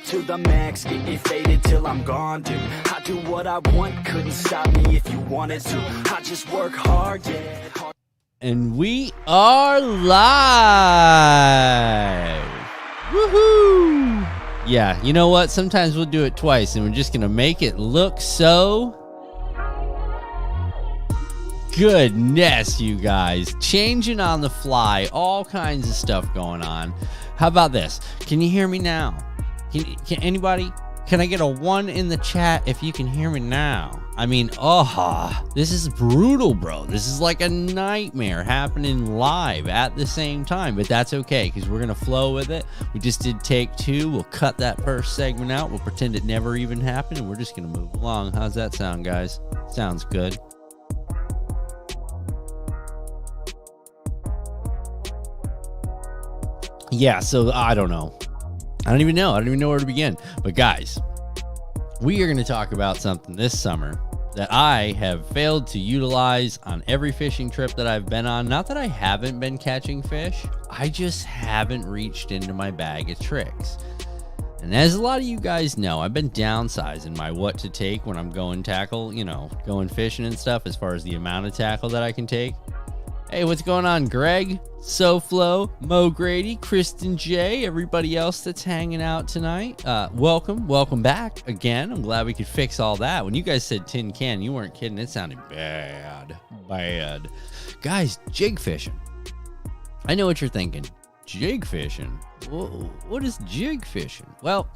to the max, getting faded till I'm gone, dude. I do what I want, couldn't stop me if you wanted to. I just work hard, yeah. And we are live. Woohoo! Yeah, you know what? Sometimes we'll do it twice, and we're just going to make it look so goodness, you guys. Changing on the fly, all kinds of stuff going on. How about this? Can you hear me now? Can anybody? Can I get a 1 in the chat if you can hear me now? I mean, this is brutal, bro. This is like a nightmare happening live at the same time, but that's okay because we're going to flow with it. We just did take 2. We'll cut that first segment out. We'll pretend it never even happened, and we're just going to move along. How's that sound, guys? Sounds good. Yeah, so I don't know. I don't even know where to begin. But guys, we are going to talk about something this summer that I have failed to utilize on every fishing trip that I've been on. Not that I haven't been catching fish. I just haven't reached into my bag of tricks. And as a lot of you guys know, I've been downsizing my what to take when I'm going tackle, going fishing and stuff as far as the amount of tackle that I can take. Hey, what's going on, Greg, SoFlo, Mo Grady, Kristen J, everybody else that's hanging out tonight? Welcome back again. I'm glad we could fix all that. When you guys said tin can, you weren't kidding. It sounded bad. Guys, jig fishing. I know what you're thinking. Jig fishing? Whoa, what is jig fishing? Well,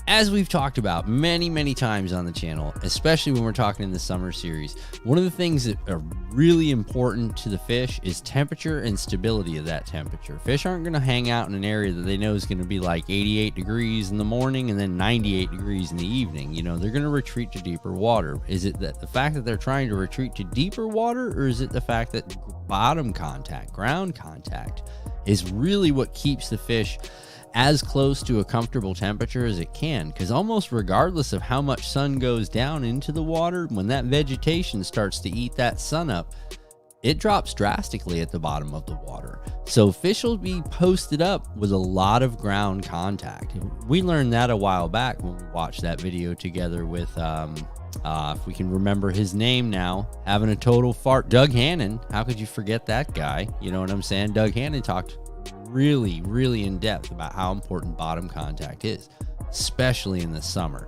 as we've talked about many times on the channel, especially when we're talking in the summer series, one of the things that are really important to the fish is temperature and stability of that temperature. Fish aren't going to hang out in an area that they know is going to be like 88 degrees in the morning and then 98 degrees in the evening. They're going to retreat to deeper water. Is it that the fact that they're trying to retreat to deeper water, or is it the fact that bottom contact, ground contact, is really what keeps the fish as close to a comfortable temperature as it can? Because almost regardless of how much sun goes down into the water, when that vegetation starts to eat that sun up, it drops drastically at the bottom of the water. So fish will be posted up with a lot of ground contact. We learned that a while back when we watched that video together with if we can remember his name now, having a total fart, Doug Hannon. How could you forget that guy? You know what I'm saying? Doug Hannon talked really in depth about how important bottom contact is, especially in the summer.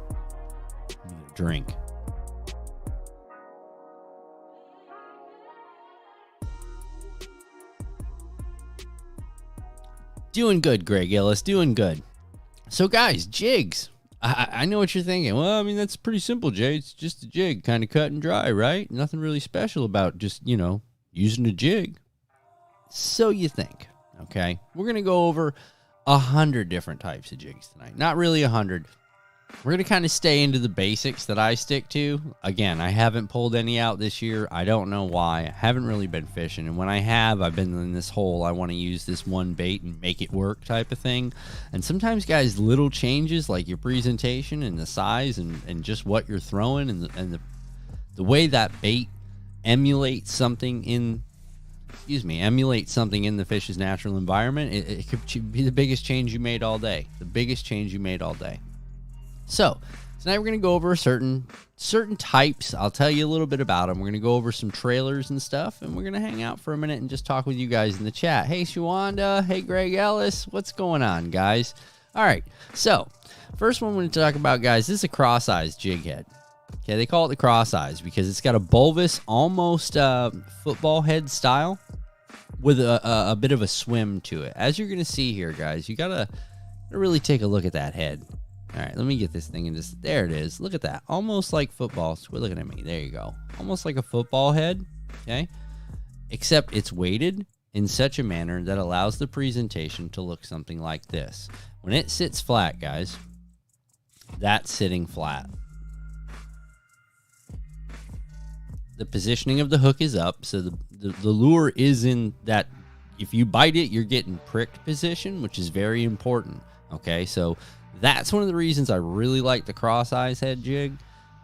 Drink. Doing good, Greg Ellis, doing good. So guys, jigs. I know what you're thinking. Well, I mean, that's pretty simple, Jay. It's just a jig, kind of cut and dry, right? Nothing really special about just, using a jig. So you think. Okay, we're going to go over 100 different types of jigs tonight. Not really 100. We're going to kind of stay into the basics that I stick to. Again, I haven't pulled any out this year. I don't know why. I haven't really been fishing. And when I have, I've been in this hole. I want to use this one bait and make it work type of thing. And sometimes, guys, little changes like your presentation and the size and just what you're throwing and the way that bait emulates something in the fish's natural environment, it could be the biggest change you made all day. So tonight we're going to go over certain types. I'll tell you a little bit about them. We're going to go over some trailers and stuff, and we're going to hang out for a minute and just talk with you guys in the chat. Hey, Shawanda. Hey, Greg Ellis. What's going on, guys? All right. So first one we're going to talk about, guys, this is a cross-eyes jig head. Okay, they call it the cross-eyes because it's got a bulbous, almost football head style with a bit of a swim to it. As you're going to see here, guys, you got to really take a look at that head. All right, let me get this thing in this. There it is. Look at that. Almost like football. We're looking at me. There you go. Almost like a football head, okay? Except it's weighted in such a manner that allows the presentation to look something like this. When it sits flat, guys, that's sitting flat. The positioning of the hook is up, so the lure is in that, if you bite it, you're getting pricked position, which is very important, okay? So that's one of the reasons I really like the cross-eyes head jig,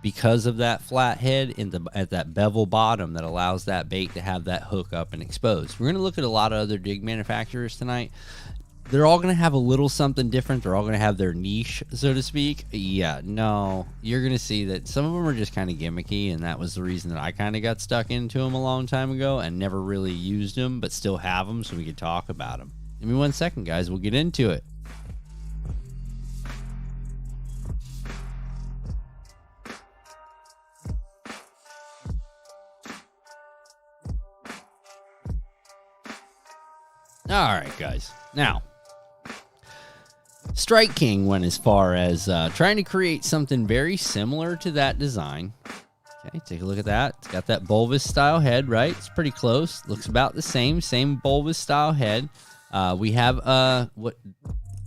because of that flat head at that bevel bottom that allows that bait to have that hook up and exposed. We're going to look at a lot of other jig manufacturers tonight. they're all going to have a little something different. They're all going to have their niche, so to speak. Yeah, no, you're going to see that some of them are just kind of gimmicky, and that was the reason that I kind of got stuck into them a long time ago and never really used them, but still have them so we could talk about them. Give me 1 second, guys. We'll get into it. All right, guys. Now, Strike King went as far as trying to create something very similar to that design. Okay, take a look at that. It's got that bulbous style head, right? It's pretty close. Looks about the same bulbous style head. We have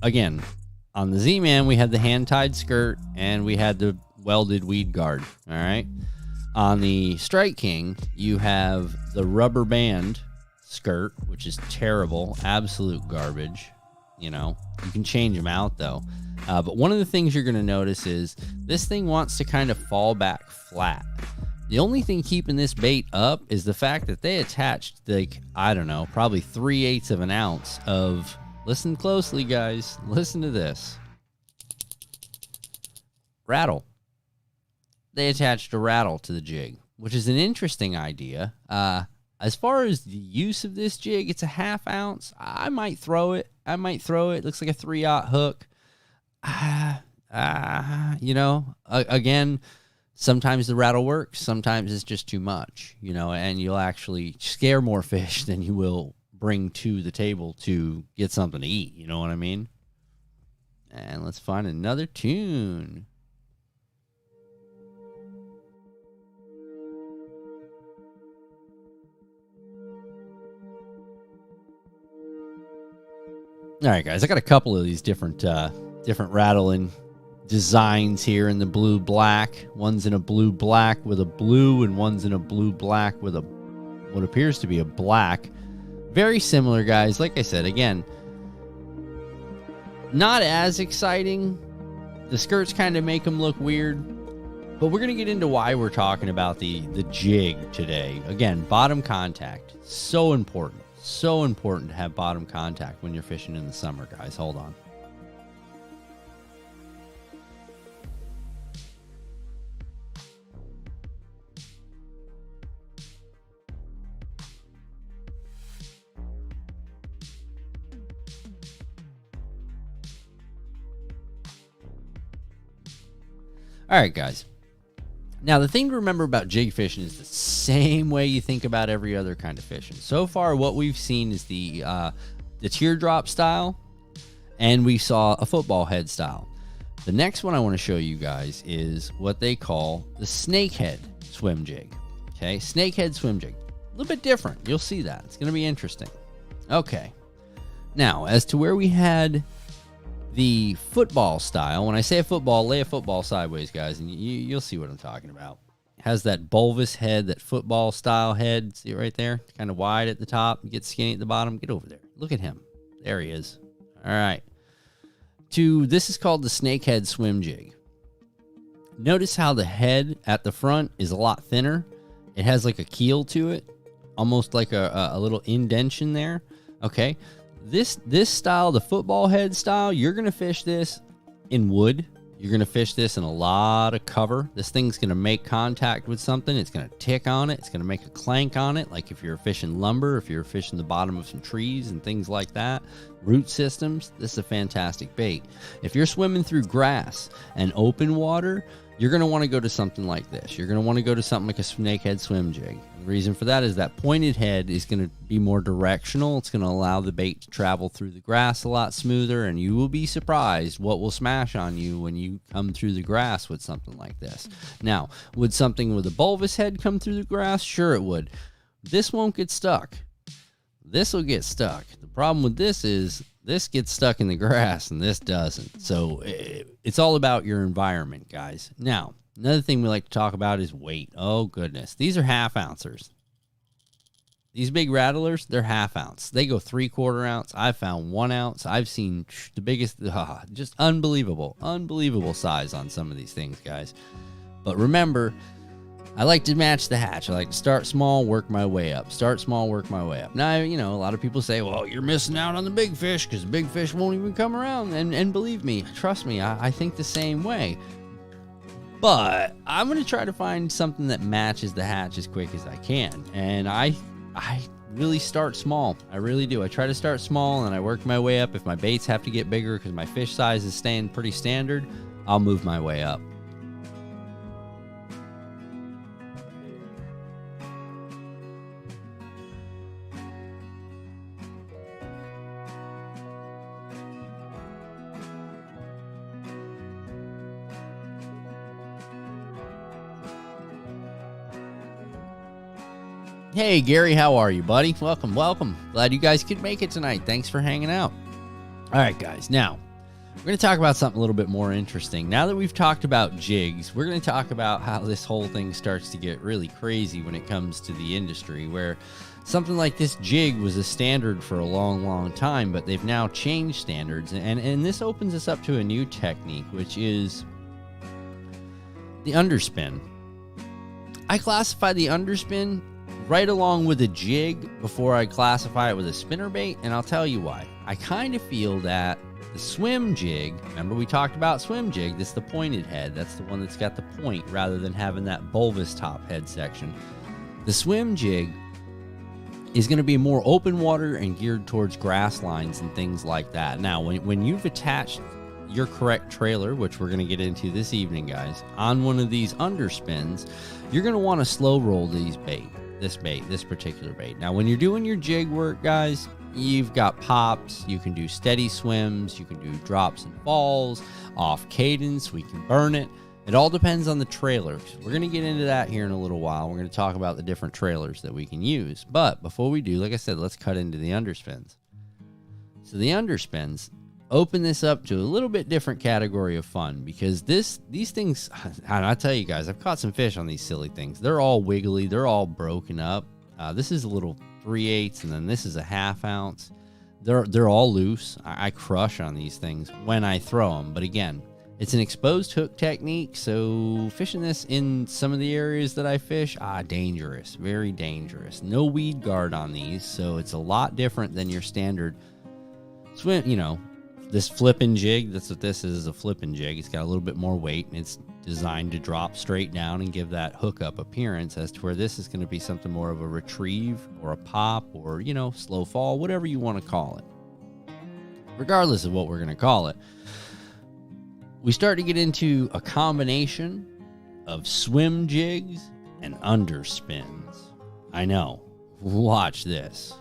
again, on the Z-Man, we had the hand-tied skirt and we had the welded weed guard. All right. On the Strike King, you have the rubber band skirt, which is terrible, absolute garbage. You know, you can change them out though. But one of the things you're going to notice is this thing wants to kind of fall back flat. The only thing keeping this bait up is the fact that they attached, like, I don't know, probably 3/8 of an ounce of, listen closely, guys, listen to this, rattle. They attached a rattle to the jig, which is an interesting idea. As far as the use of this jig, it's a 1/2 ounce. I might throw it. It looks like a 3/0 hook. You know, again, sometimes the rattle works. Sometimes it's just too much, you know, and you'll actually scare more fish than you will bring to the table to get something to eat. You know what I mean? And let's find another tune. All right, guys, I got a couple of these different rattling designs here in the blue black. One's in a blue black with a blue, and one's in a blue black with a what appears to be a black. Very similar, guys. Like I said, again, not as exciting. The skirts kind of make them look weird, but we're gonna get into why we're talking about the jig today. Again, bottom contact, so important. So important to have bottom contact when you're fishing in the summer, guys. Hold on. All right, guys. Now, the thing to remember about jig fishing is the same way you think about every other kind of fishing. So far, what we've seen is the teardrop style, and we saw a football head style. The next one I want to show you guys is what they call the snakehead swim jig. Okay, snakehead swim jig. A little bit different. You'll see that. It's going to be interesting. Okay. Now, as to where we had the football style, when I say a football, lay a football sideways, guys, and you'll see what I'm talking about. It has that bulbous head, that football style head. See it right there? Kind of wide at the top, get skinny at the bottom. Get over there. Look at him. There he is. All right. This is called the snakehead swim jig. Notice how the head at the front is a lot thinner. It has like a keel to it, almost like a little indentation there. Okay. This style, the football head style, you're going to fish this in wood. You're going to fish this in a lot of cover. This thing's going to make contact with something. It's going to tick on it. It's going to make a clank on it, like if you're fishing lumber, if you're fishing the bottom of some trees and things like that. Root systems, this is a fantastic bait. If you're swimming through grass and open water, you're going to want to go to something like this. You're going to want to go to something like a snakehead swim jig. The reason for that is that pointed head is going to be more directional. It's going to allow the bait to travel through the grass a lot smoother, and you will be surprised what will smash on you when you come through the grass with something like this. Now, would something with a bulbous head come through the grass? Sure it would. This won't get stuck. This will get stuck. The problem with this is this gets stuck in the grass and this doesn't. So it's all about your environment, guys. Now, another thing we like to talk about is weight. Oh, goodness. These are 1/2 ouncers. These big rattlers, they're 1/2 ounce. They go 3/4 ounce. I've found 1 ounce. I've seen the biggest, just unbelievable size on some of these things, guys. But remember, I like to match the hatch. I like to start small, work my way up. Start small, work my way up. Now, a lot of people say, well, you're missing out on the big fish because the big fish won't even come around. And believe me, trust me, I think the same way. But I'm going to try to find something that matches the hatch as quick as I can. And I really start small. I really do. I try to start small and I work my way up. If my baits have to get bigger because my fish size is staying pretty standard, I'll move my way up. Hey, Gary, how are you, buddy? Welcome. Glad you guys could make it tonight. Thanks for hanging out. All right, guys. Now, we're going to talk about something a little bit more interesting. Now that we've talked about jigs, we're going to talk about how this whole thing starts to get really crazy when it comes to the industry, where something like this jig was a standard for a long, long time, but they've now changed standards. And this opens us up to a new technique, which is the underspin. I classify the underspin right along with a jig before I classify it with a spinnerbait, and I'll tell you why. I kind of feel that the swim jig, remember we talked about swim jig, this is the pointed head, that's the one that's got the point rather than having that bulbous top head section. The swim jig is going to be more open water and geared towards grass lines and things like that. Now, when you've attached your correct trailer, which we're going to get into this evening, guys, on one of these underspins, you're going to want to slow roll this particular bait. Now, when you're doing your jig work, guys, you've got pops, you can do steady swims, you can do drops and falls, off cadence, we can burn it. It all depends on the trailer. We're going to get into that here in a little while. We're going to talk about the different trailers that we can use. But before we do, like I said, let's cut into the underspins. So the underspins open this up to a little bit different category of fun, because these things, and I tell you guys, I've caught some fish on these silly things. They're all wiggly. They're all broken up. This is a little 3/8, and then this is a 1/2 ounce. They're all loose. I crush on these things when I throw them. But again, it's an exposed hook technique, so fishing this in some of the areas that I fish, dangerous, very dangerous. No weed guard on these, so it's a lot different than your standard swim, this flipping jig. That's what this is a flipping jig. It's got a little bit more weight, and it's designed to drop straight down and give that hookup appearance, as to where this is going to be something more of a retrieve or a pop or, slow fall, whatever you want to call it. Regardless of what we're going to call it, we start to get into a combination of swim jigs and underspins. I know. Watch this.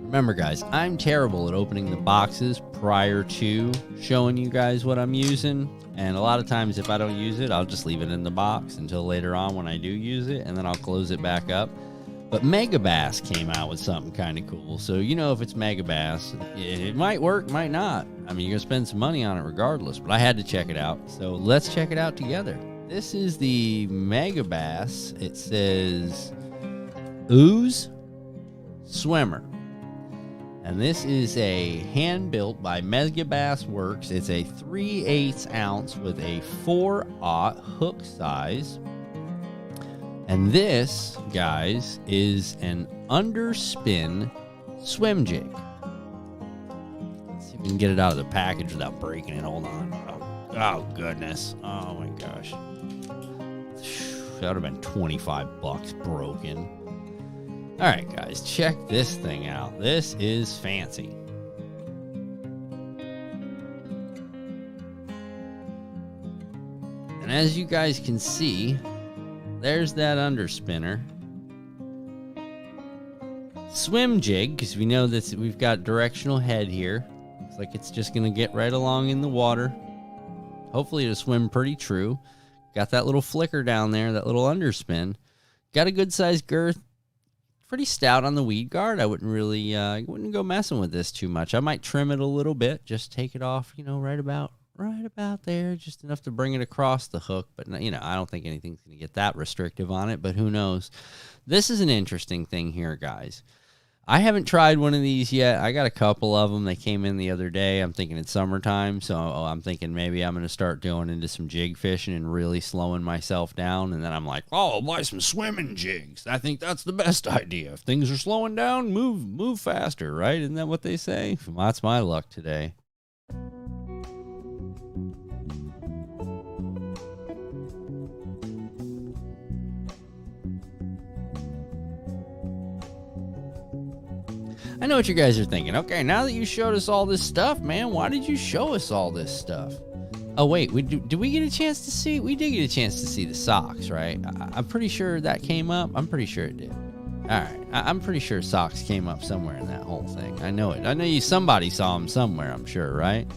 Remember, guys, I'm terrible at opening the boxes prior to showing you guys what I'm using. And a lot of times if I don't use it, I'll just leave it in the box until later on when I do use it, and then I'll close it back up. But Megabass came out with something kind of cool. So, if it's Megabass, it might work, might not. I mean, you're going to spend some money on it regardless, but I had to check it out. So let's check it out together. This is the Megabass. It says Ooze Swimmer. And this is a hand-built by Megabass Works. It's a 3/8 ounce with a 4/0 hook size. And this, guys, is an underspin swim jig. Let's see if we can get it out of the package without breaking it. Hold on. Oh goodness. Oh, my gosh. That would have been $25 broken. All right, guys, check this thing out. This is fancy. And as you guys can see, there's that underspinner. Swim jig, because we know that we've got directional head here. Looks like it's just going to get right along in the water. Hopefully it'll swim pretty true. Got that little flicker down there, that little underspin. Got a good sized girth. Pretty stout on the weed guard. I wouldn't really, wouldn't go messing with this too much. I might trim it a little bit, just take it off, right right about there, just enough to bring it across the hook. But, you know, I don't think anything's going to get that restrictive on it, but who knows? This is an interesting thing here, guys. I haven't tried one of these yet. I got a couple of them. They came in the other day. I'm thinking it's summertime, so I'm thinking maybe I'm going to start going into some jig fishing and really slowing myself down. And then I'm like, oh, I'll buy some swimming jigs. I think that's the best idea. If things are slowing down, move faster, right? Isn't that what they say? Well, that's my luck today. I know what you guys are thinking. Okay, now that you showed us all this stuff, man, why did you show us all this stuff? Oh, wait, did we get a chance to see? We did get a chance to see the socks, right? I'm pretty sure that came up. I'm pretty sure it did. All right, I'm pretty sure socks came up somewhere in that whole thing. I know it. I know somebody saw them somewhere, I'm sure, right?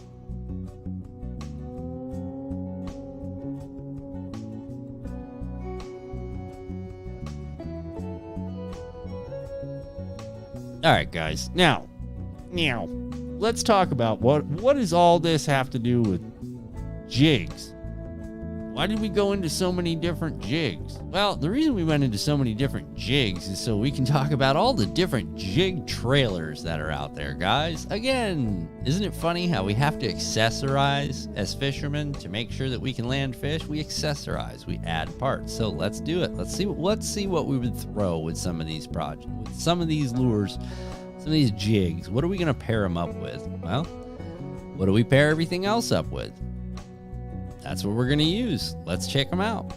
All right, guys. Now, let's talk about what does all this have to do with jigs? Why did we go into so many different jigs? Well, the reason we went into so many different jigs is so we can talk about all the different jig trailers that are out there, guys. Again, isn't it funny how we have to accessorize as fishermen to make sure that we can land fish? We accessorize, we add parts. So let's do it. Let's see what we would throw with some of these projects, with some of these lures, some of these jigs. What are we going to pair them up with? Well, what do we pair everything else up with? That's what we're going to use. Let's check them out.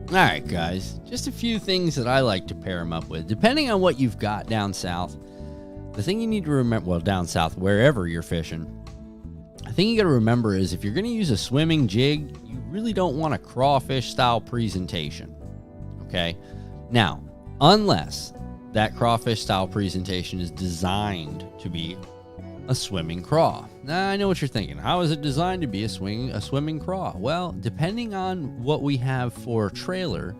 All right, guys, just a few things that I like to pair them up with. Depending on what you've got down south, the thing you need to remember, well, down south, wherever you're fishing, the thing you got to remember is if you're going to use a swimming jig, you really don't want a crawfish style presentation. Okay. Now, unless that crawfish style presentation is designed to be a swimming craw. Now, I know what you're thinking. How is it designed to be a swimming craw? Well, depending on what we have for trailer,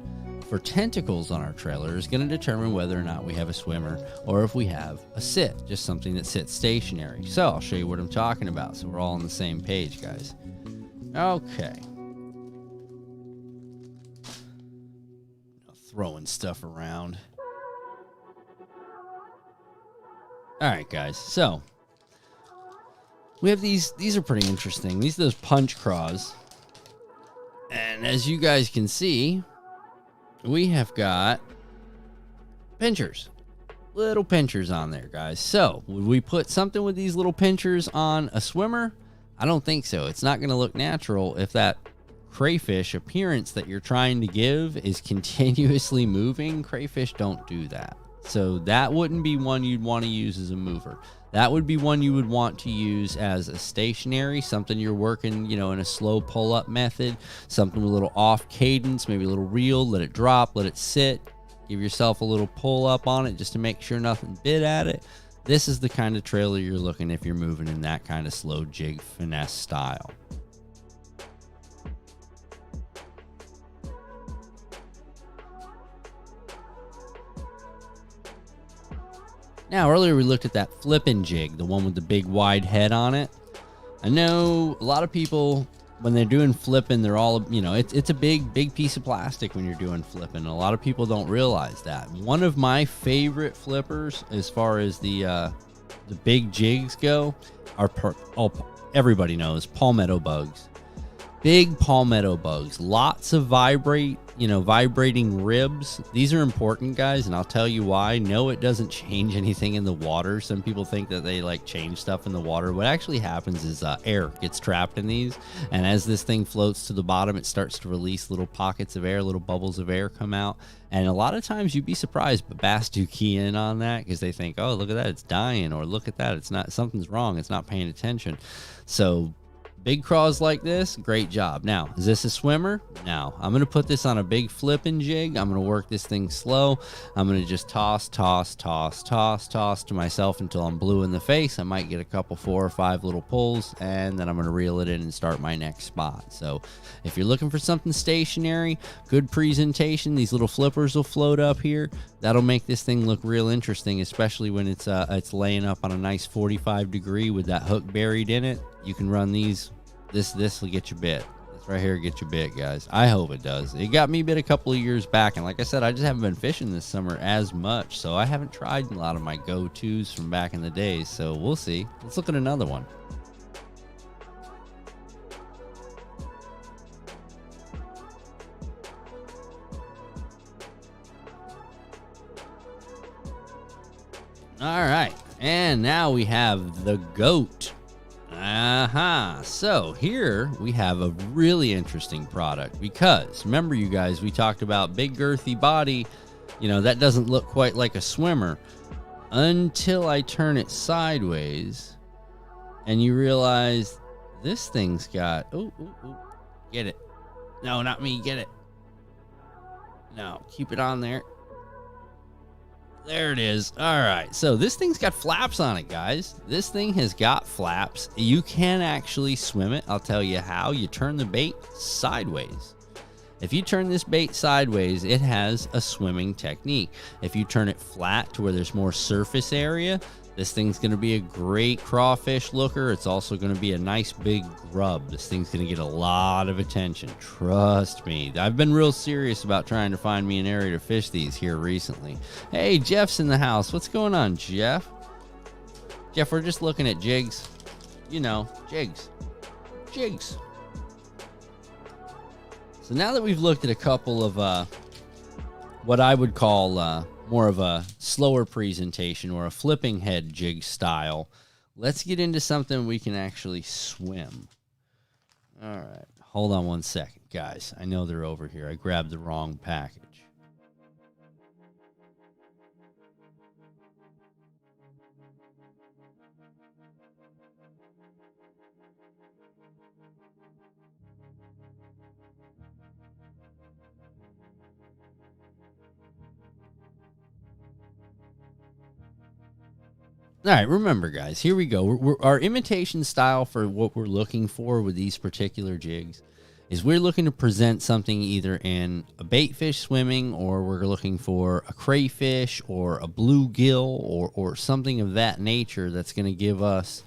for tentacles on our trailer is going to determine whether or not we have a swimmer or if we have a sit, just something that sits stationary. So I'll show you what I'm talking about so we're all on the same page, guys. Okay. Throwing stuff around. All right, guys. So we have these are pretty interesting. These are those punch craws. And as you guys can see, we have got pinchers, little pinchers on there, guys. So would we put something with these little pinchers on a swimmer? I don't think so. It's not going to look natural if that crayfish appearance that you're trying to give is continuously moving. Crayfish don't do that. So that wouldn't be one you'd want to use as a mover. That would be one you would want to use as a stationary, something you're working, in a slow pull-up method, something with a little off cadence, maybe a little reel, let it drop, let it sit, give yourself a little pull-up on it just to make sure nothing bit at it. This is the kind of trailer you're looking if you're moving in that kind of slow jig finesse style. Now, earlier we looked at that flipping jig, the one with the big wide head on it. I know a lot of people, when they're doing flipping, they're all, it's a big piece of plastic when you're doing flipping. A lot of people don't realize that. One of my favorite flippers, as far as the big jigs go, are everybody knows palmetto bugs. Big palmetto bugs, lots of vibrating ribs. These are important, guys, and I'll tell you why. No, it doesn't change anything in the water. Some people think that they change stuff in the water. What actually happens is air gets trapped in these, and as this thing floats to the bottom, it starts to release little pockets of air, little bubbles of air come out. And a lot of times you'd be surprised, but bass do key in on that because they think, oh, look at that, it's dying, or look at that, it's not, something's wrong, it's not paying attention. So Big craws like this, great job. Now, is this a swimmer? No. I'm going to put this on a big flipping jig. I'm going to work this thing slow. I'm going to just toss to myself until I'm blue in the face. I might get a couple 4 or 5 little pulls, and then I'm going to reel it in and start my next spot. So if you're looking for something stationary, good presentation, these little flippers will float up here. That'll make this thing look real interesting, especially when it's laying up on a nice 45 degree with that hook buried in it. You can run these. This will get you bit. This right here get you bit, guys. I hope it does. It got me bit a couple of years back, and like I said, I just haven't been fishing this summer as much, so I haven't tried a lot of my go-tos from back in the days. So we'll see. Let's look at another one. All right, and now we have the goat. So here we have a really interesting product, because remember, you guys, we talked about big girthy body, you know, that doesn't look quite like a swimmer until I turn it sideways and you realize this thing's got, get it. No, not me, get it. No, keep it on there. There it is. All right. So this thing's got flaps on it, guys. This thing has got flaps. You can actually swim it. I'll tell you how. You turn the bait sideways. If you turn this bait sideways, it has a swimming technique. If you turn it flat to where there's more surface area, this thing's going to be a great crawfish looker. It's also going to be a nice big grub. This thing's going to get a lot of attention. Trust me. I've been real serious about trying to find me an area to fish these here recently. Hey, Jeff's in the house. What's going on, Jeff? Jeff, we're just looking at jigs. You know, jigs. Jigs. So now that we've looked at a couple of what I would call more of a slower presentation or a flipping head jig style, let's get into something we can actually swim. All right, hold on one second, guys. I know they're over here. I grabbed the wrong package. All right, remember, guys, here we go. Our imitation style for what we're looking for with these particular jigs is we're looking to present something either in a bait fish swimming, or we're looking for a crayfish or a bluegill or something of that nature that's going to give us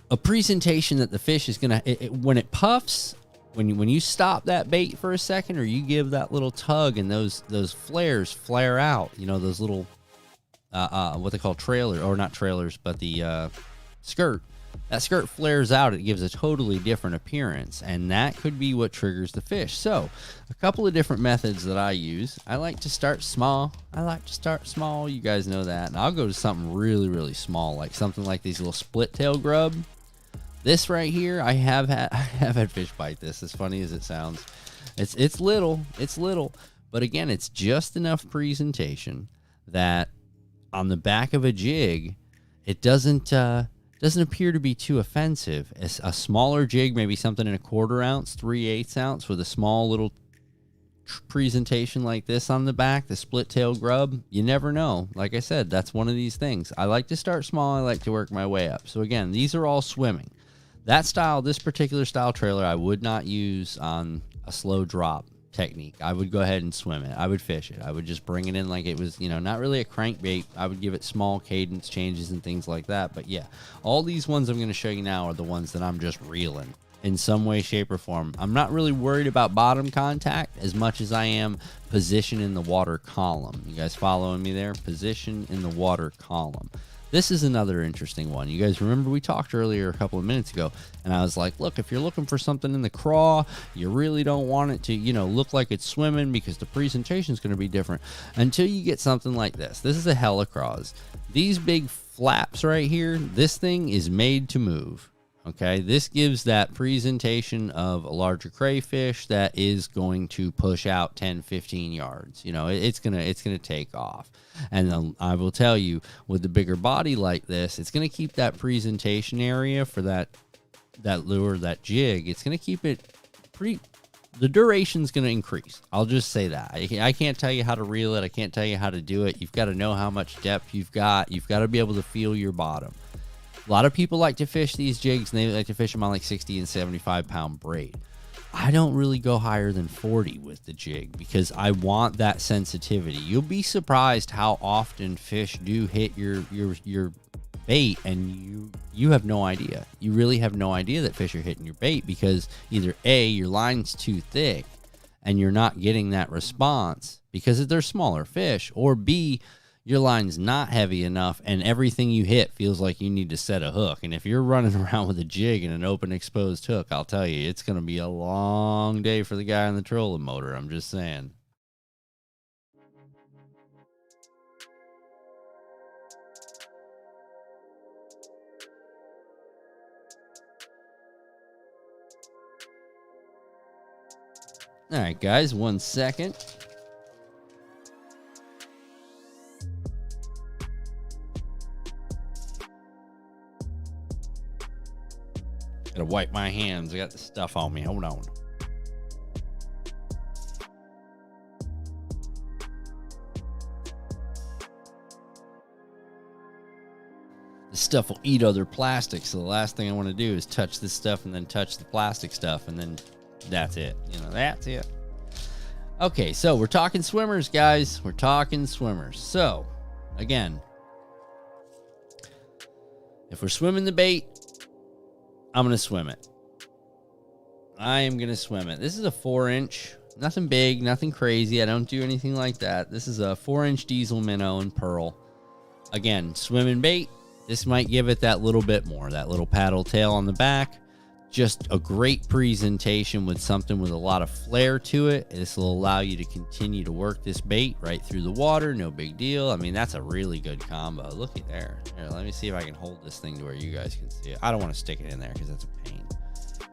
a presentation that the fish is going to, when it puffs, when you stop that bait for a second, or you give that little tug and those flares flare out, you know, those little what they call trailers, or not trailers, but the skirt. That skirt flares out. It gives a totally different appearance, and that could be what triggers the fish. So a couple of different methods that I use. I like to start small. You guys know that. And I'll go to something really, really small, like something like these little split tail grub. This right here, I have had fish bite this, as funny as it sounds. It's little, but again, it's just enough presentation that on the back of a jig, it doesn't appear to be too offensive. It's a smaller jig, maybe something in a 1/4 ounce, 3/8 ounce, with a small little presentation like this on the back, the split tail grub. You never know. Like I said, that's one of these things. I like to start small. I like to work my way up. So again, these are all swimming. That style, this particular style trailer, I would not use on a slow drop technique. I would go ahead and swim it. I would fish it. I would just bring it in like it was, you know, not really a crankbait. I would give it small cadence changes and things like that. But yeah, all these ones I'm going to show you now are the ones that I'm just reeling in some way, shape, or form. I'm not really worried about bottom contact as much as I am position in the water column. You guys following me there? Position in the water column. This is another interesting one. You guys remember we talked earlier a couple of minutes ago, and I was like, look, if you're looking for something in the craw, you really don't want it to, you know, look like it's swimming, because the presentation is going to be different until you get something like this. This is a helicross. These big flaps right here, this thing is made to move. Okay, this gives that presentation of a larger crayfish that is going to push out 10, 15 yards. You know, it's gonna take off. And I will tell you, with the bigger body like this, it's gonna keep that presentation area for that lure, that jig, it's going to keep it pretty. The duration's going to increase. I'll just say that. I can't tell you how to reel it. I can't tell you how to do it. You've got to know how much depth you've got. You've got to be able to feel your bottom. A lot of people like to fish these jigs, and they like to fish them on like 60 and 75 pound braid. I don't really go higher than 40 with the jig because I want that sensitivity. You'll be surprised how often fish do hit your bait, and you have no idea. You really have no idea that fish are hitting your bait because either A, your line's too thick and you're not getting that response because they're smaller fish, or B, your line's not heavy enough and everything you hit feels like you need to set a hook. And if you're running around with a jig and an open exposed hook, I'll tell you, it's going to be a long day for the guy on the trolling motor. I'm just saying. All right, guys, 1 second. Gotta wipe my hands. I got the stuff on me. Hold on. This stuff will eat other plastics, so the last thing I want to do is touch this stuff and then touch the plastic stuff, and then that's it. You know, that's it. Okay, so we're talking swimmers, guys. We're talking swimmers. So, again, if we're swimming the bait, I'm going to swim it. I am going to swim it. This is a 4-inch. Nothing big, nothing crazy. I don't do anything like that. This is a 4-inch diesel minnow and pearl. Again, swimming bait. This might give it that little bit more, that little paddle tail on the back. Just a great presentation with something with a lot of flair to it. This will allow you to continue to work this bait right through the water. No big deal. I mean, that's a really good combo. Looky there. Here, let me see if I can hold this thing to where you guys can see it. I don't want to stick it in there because that's a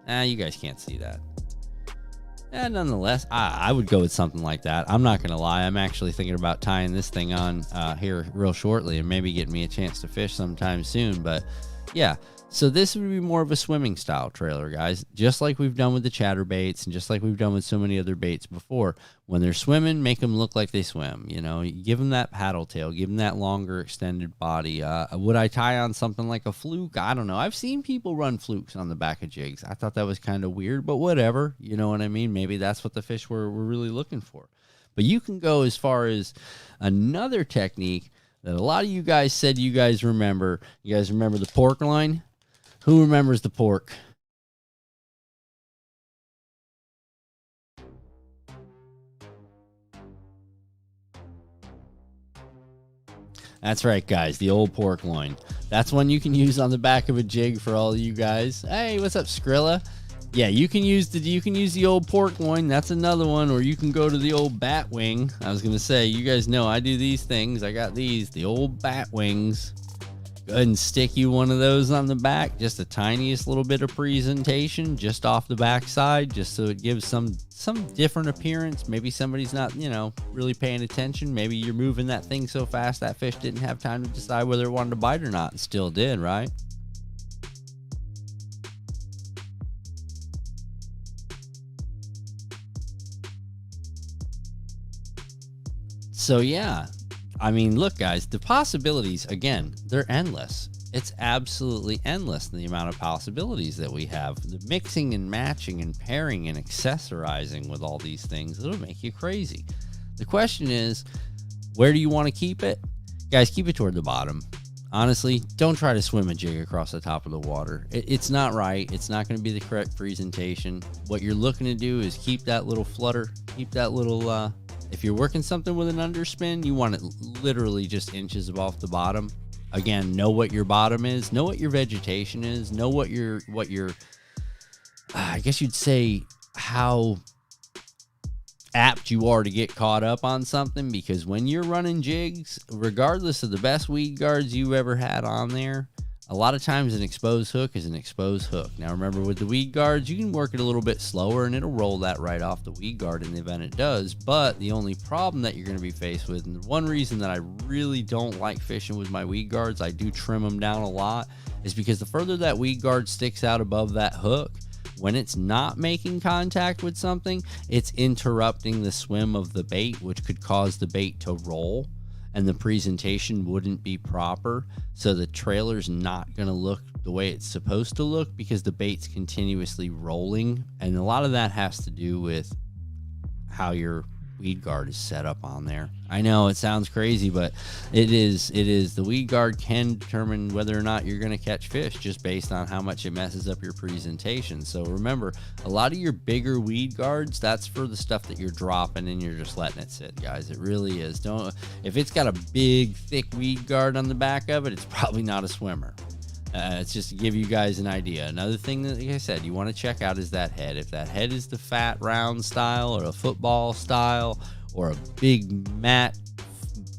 pain. You guys can't see that. And nonetheless, I would go with something like that. I'm not going to lie. I'm actually thinking about tying this thing on here real shortly and maybe getting me a chance to fish sometime soon. But yeah, so this would be more of a swimming style trailer, guys, just like we've done with the chatterbaits and just like we've done with so many other baits before. When they're swimming, make them look like they swim. You know, you give them that paddle tail, give them that longer extended body. Would I tie on something like a fluke? I don't know. I've seen people run flukes on the back of jigs. I thought that was kind of weird, but whatever. You know what I mean? Maybe that's what the fish were really looking for. But you can go as far as another technique that a lot of you guys said you guys remember. You guys remember the pork line? Who remembers the pork? That's right, guys. The old pork loin. That's one you can use on the back of a jig for all of you guys. Hey, what's up, Skrilla? Yeah, you can use the old pork loin. That's another one. Or you can go to the old bat wing. I was gonna say, you guys know I do these things. I got these, the old bat wings. Go ahead and stick you one of those on the back. Just the tiniest little bit of presentation just off the back side, just so it gives some different appearance. Maybe somebody's not, really paying attention. Maybe you're moving that thing so fast that fish didn't have time to decide whether it wanted to bite or not, and still did, right? So yeah, I mean, look, guys, the possibilities, again, they're endless. It's absolutely endless, the amount of possibilities that we have. The mixing and matching and pairing and accessorizing with all these things, it'll make you crazy. The question is, where do you want to keep it? Guys, keep it toward the bottom. Honestly, don't try to swim a jig across the top of the water. It's not right. It's not going to be the correct presentation. What you're looking to do is keep that little flutter, keep that little... if you're working something with an underspin, you want it literally just inches above the bottom. Again, know what your bottom is, know what your vegetation is, know what your I guess you'd say how apt you are to get caught up on something, because when you're running jigs, regardless of the best weed guards you've ever had on there, A lot of times an exposed hook is an exposed hook. Now remember, with the weed guards, you can work it a little bit slower and it'll roll that right off the weed guard in the event it does. But the only problem that you're going to be faced with, and the one reason that I really don't like fishing with my weed guards, I do trim them down a lot, is because the further that weed guard sticks out above that hook, when it's not making contact with something, it's interrupting the swim of the bait, which could cause the bait to roll, and the presentation wouldn't be proper. So the trailer's not going to look the way it's supposed to look because the bait's continuously rolling. And a lot of that has to do with how your weed guard is set up on there. I know it sounds crazy, but it is. The weed guard can determine whether or not you're going to catch fish just based on how much it messes up your presentation. So remember, a lot of your bigger weed guards, that's for the stuff that you're dropping and you're just letting it sit, guys. It really is. If it's got a big thick weed guard on the back of it, it's probably not a swimmer. It's just to give you guys an idea. Another thing that, like I said, you want to check out is that head. If that head is the fat round style or a football style or a big matte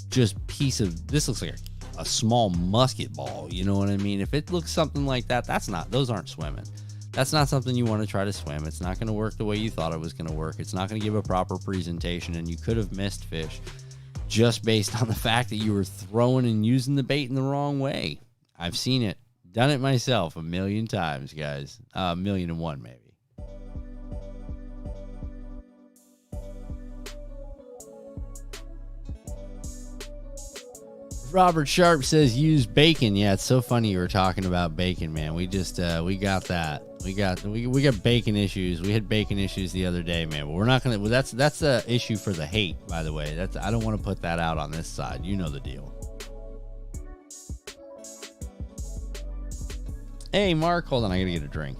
just piece of, this looks like a small musket ball, you know what I mean? If it looks something like that, those aren't swimming. That's not something you want to try to swim. It's not going to work the way you thought it was going to work. It's not going to give a proper presentation, and you could have missed fish just based on the fact that you were throwing and using the bait in the wrong way. I've seen it. Done it myself a million times, guys. 1,000,001 maybe. Robert Sharp says use bacon. Yeah, it's so funny you were talking about bacon, man. We just we got that. We got bacon issues. We had bacon issues the other day, man. But we're not gonna. Well, that's a issue for the hate, by the way. I don't want to put that out on this side. You know the deal. Hey, Mark, hold on. I gotta get a drink.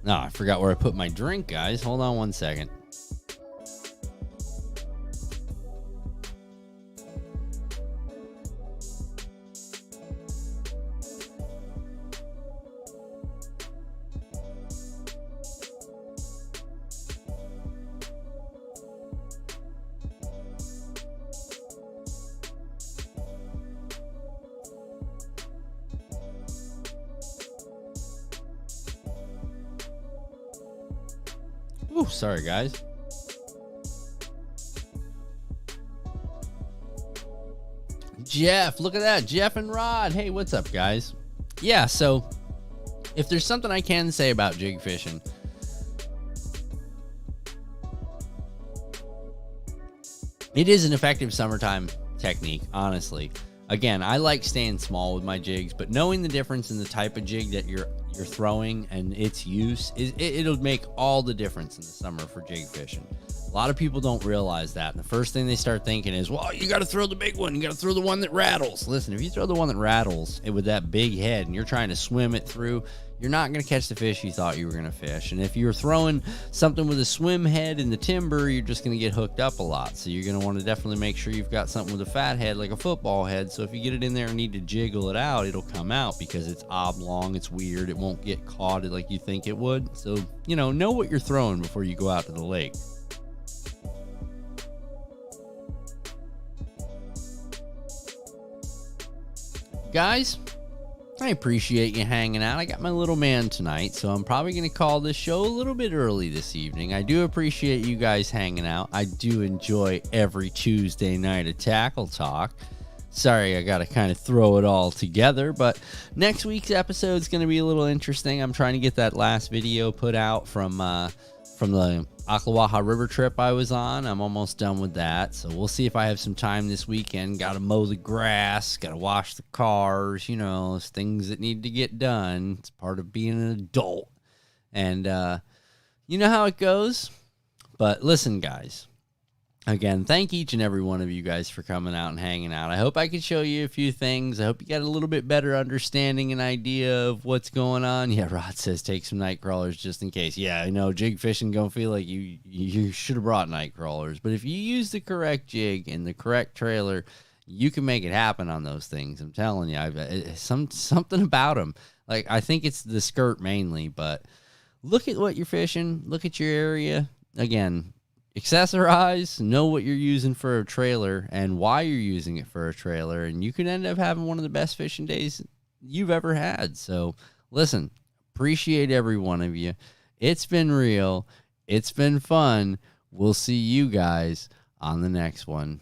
No, I forgot where I put my drink, guys. Hold on one second. Ooh, sorry, guys. Jeff, look at that. Jeff and Rod. Hey, what's up, guys? Yeah, so if there's something I can say about jig fishing, it is an effective summertime technique, honestly. Again, I like staying small with my jigs, but knowing the difference in the type of jig that you're throwing and its use, it'll make all the difference in the summer for jig fishing. A lot of people don't realize that. And the first thing they start thinking is, well, you got to throw the big one. You got to throw the one that rattles. Listen, if you throw the one that rattles with that big head and you're trying to swim it through, you're not going to catch the fish you thought you were going to fish. And if you're throwing something with a swim head in the timber, you're just going to get hooked up a lot. So you're going to want to definitely make sure you've got something with a fat head, like a football head. So if you get it in there and need to jiggle it out, it'll come out because it's oblong, it's weird, it won't get caught like you think it would. So, know what you're throwing before you go out to the lake. Guys, I appreciate you hanging out. I got my little man tonight, so I'm probably going to call this show a little bit early this evening. I do appreciate you guys hanging out. I do enjoy every Tuesday night of Tackle Talk. Sorry, I got to kind of throw it all together, but next week's episode is going to be a little interesting. I'm trying to get that last video put out from the Ocklawaha River trip I was on. I'm almost done with that, so we'll see if I have some time this weekend. Got to mow the grass, got to wash the cars, things that need to get done. It's part of being an adult, and you know how it goes. But listen, guys, Again, thank each and every one of you guys for coming out and hanging out. I hope I could show you a few things. I hope you got a little bit better understanding and idea of what's going on. Yeah, Rod says take some night crawlers just in case. Yeah, I know jig fishing gonna feel like you should have brought night crawlers, but if you use the correct jig and the correct trailer, you can make it happen on those things. I'm telling you, something about them. Like, I think it's the skirt mainly, but look at what you're fishing. Look at your area. Again, accessorize, know what you're using for a trailer and why you're using it for a trailer, and you can end up having one of the best fishing days you've ever had. So listen, appreciate every one of you. It's been real. It's been fun. We'll see you guys on the next one.